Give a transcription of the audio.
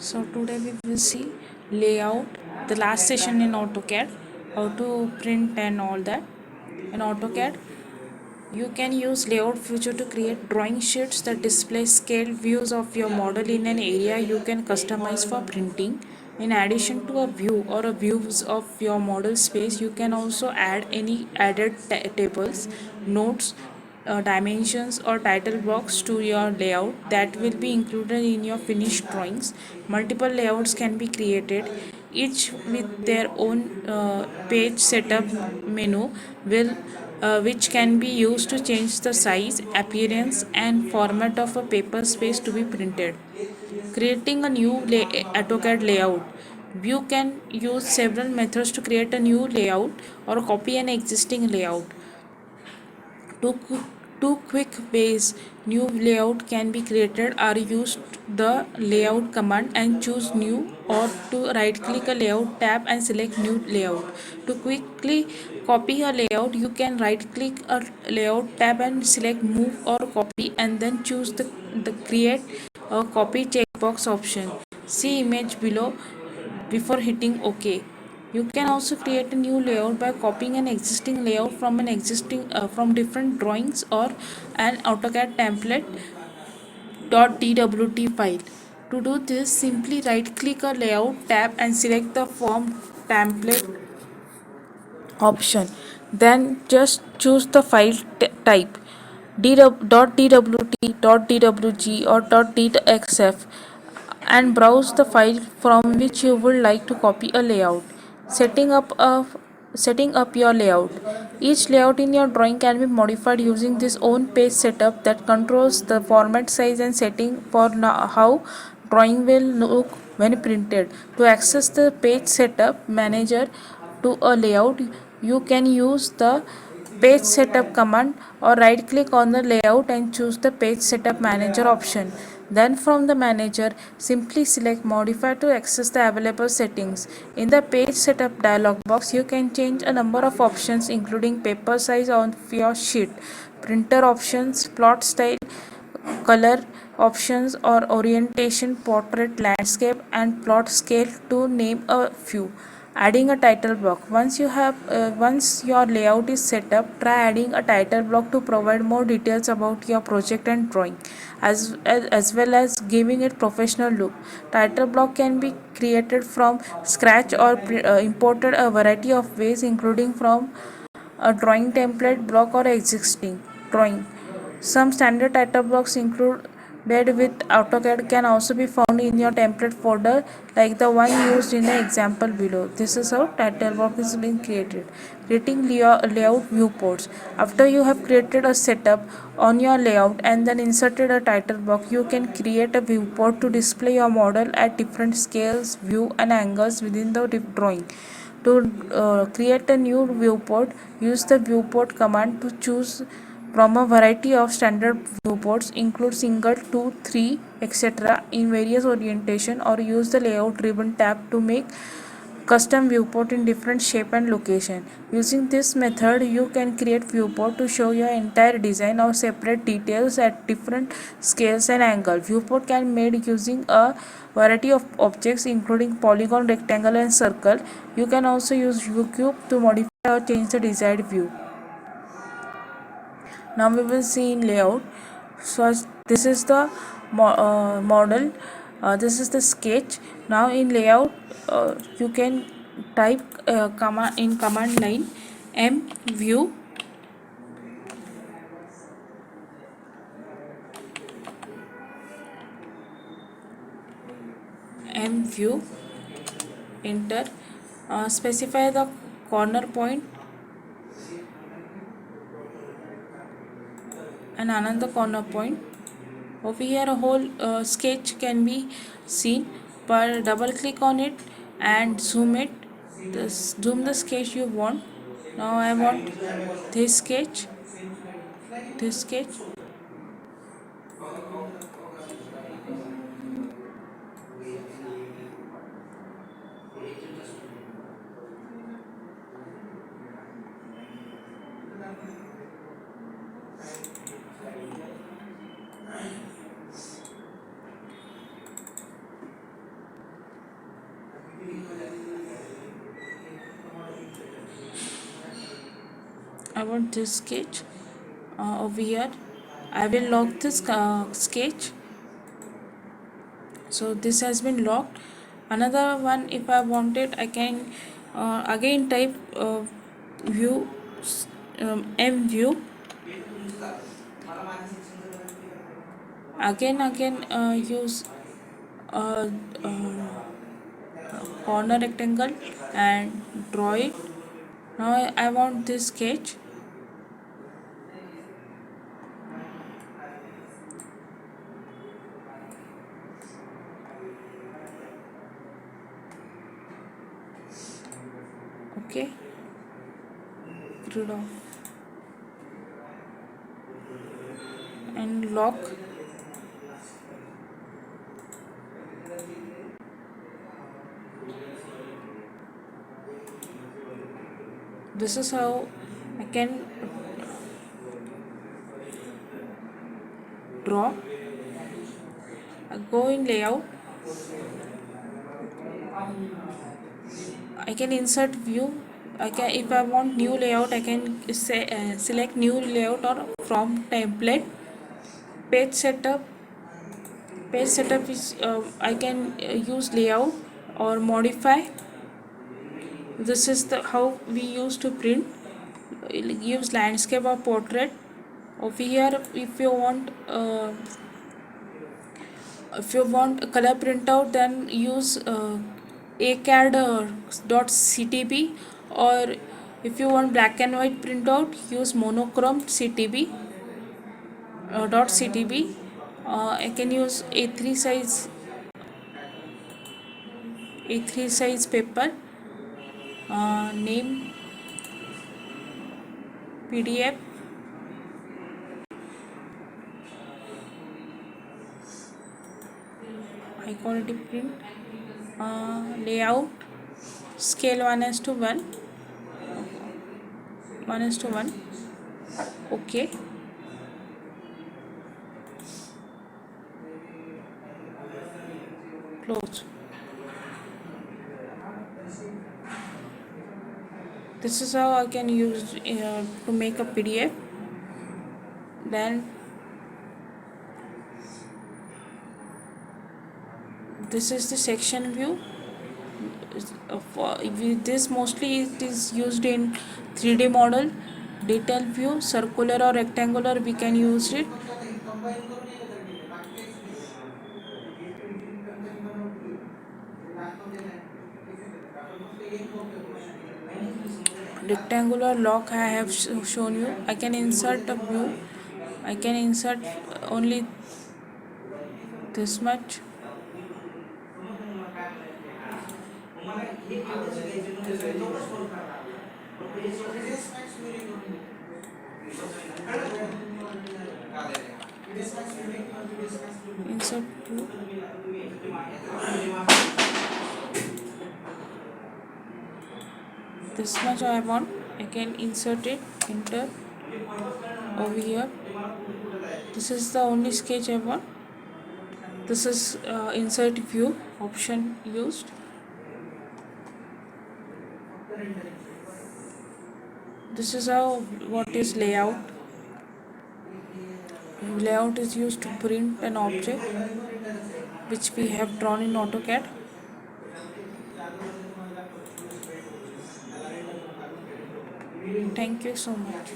So today we will see layout, the last session in AutoCAD, how to print and all that. In AutoCAD, you can use layout feature to create drawing sheets that display scale views of your model in an area you can customize for printing. In addition to a view or a views of your model space, you can also add any added tables, notes, dimensions or title blocks to your layout that will be included in your finished drawings. Multiple layouts can be created, each with their own page setup menu will which can be used to change the size, appearance and format of a paper space to be printed. Creating a new AutoCAD layout. You can use several methods to create a new layout or copy an existing layout. Two, two quick ways new layout can be created are use the layout command and choose new, or to right click a layout tab and select new layout. To quickly copy a layout, you can right click a layout tab and select move or copy and then choose the create a copy checkbox option. See image below before hitting OK. You can also create a new layout by copying an existing layout from different drawings or an AutoCAD template .dwt file. To do this, simply right click a layout tab and select the form template option. Then just choose the file type .dwt, .dwg or .dxf and browse the file from which you would like to copy a layout. Setting up your layout. Each layout in your drawing can be modified using this own page setup that controls the format, size and setting for how drawing will look when printed. To access the page setup manager to a layout, you can use the page setup command or right click on the layout and choose the page setup manager option. Then from the manager, simply select modify to access the available settings. In the page setup dialog box, you can change a number of options including paper size of your sheet, printer options, plot style, color options or orientation, portrait, landscape and plot scale to name a few. Adding a title block. Once your layout is set up, try adding a title block to provide more details about your project and drawing, as well as giving it professional look. Title block can be created from scratch or imported a variety of ways, including from a drawing template block or existing drawing. Some standard title blocks included with AutoCAD can also be found in your template folder, like the one used in the example below. This is how title block is being created. Creating layout viewports. After you have created a setup on your layout and then inserted a title block, you can create a viewport to display your model at different scales, view and angles within the drawing. To create a new viewport, use the viewport command to choose from a variety of standard viewports, include single, 2, 3, etc. in various orientation, or use the layout ribbon tab to make custom viewport in different shape and location. Using this method, you can create viewport to show your entire design or separate details at different scales and angle. Viewport can be made using a variety of objects including polygon, rectangle and circle. You can also use view cube to modify or change the desired view. Now we will see in layout. So this is the model, this is the sketch. Now in layout, you can type command in command line m view enter, specify the corner point and another corner point. Over here a whole sketch can be seen, but double click on it and zoom it. Zoom the sketch you want. Now I want this sketch, this sketch. I want this sketch over here. I will lock this sketch. So this has been locked. Another one, if I wanted, I can again type view, m view, again use uh, uh, corner rectangle and draw it. Now I want this sketch. Okay, rid of and lock. This is how I can draw. I go in layout. I can insert view. I can, if I want new layout, I can say select new layout or from template. Page setup. Page setup is I can use layout or modify. This is the how we used to print. Use landscape or portrait. Over here, if you want a color printout, then use AutoCAD .ctb, or if you want black and white printout, use monochrome ctb .ctb. I can use A3 size paper. Name PDF. High quality print. Layout scale 1:1. 1:1. Okay. Close. This is how I can use to make a PDF. Then this is the section view. This mostly it is used in 3D model. Detail view, circular or rectangular, we can use it. Rectangular lock I have shown you. I can insert a view. I can insert only this much. Insert view. This much I want. I can insert it. Enter over here. This is the only sketch I want. This is insert view option used. This is how what is layout. Layout is used to print an object which we have drawn in AutoCAD. Thank you so much.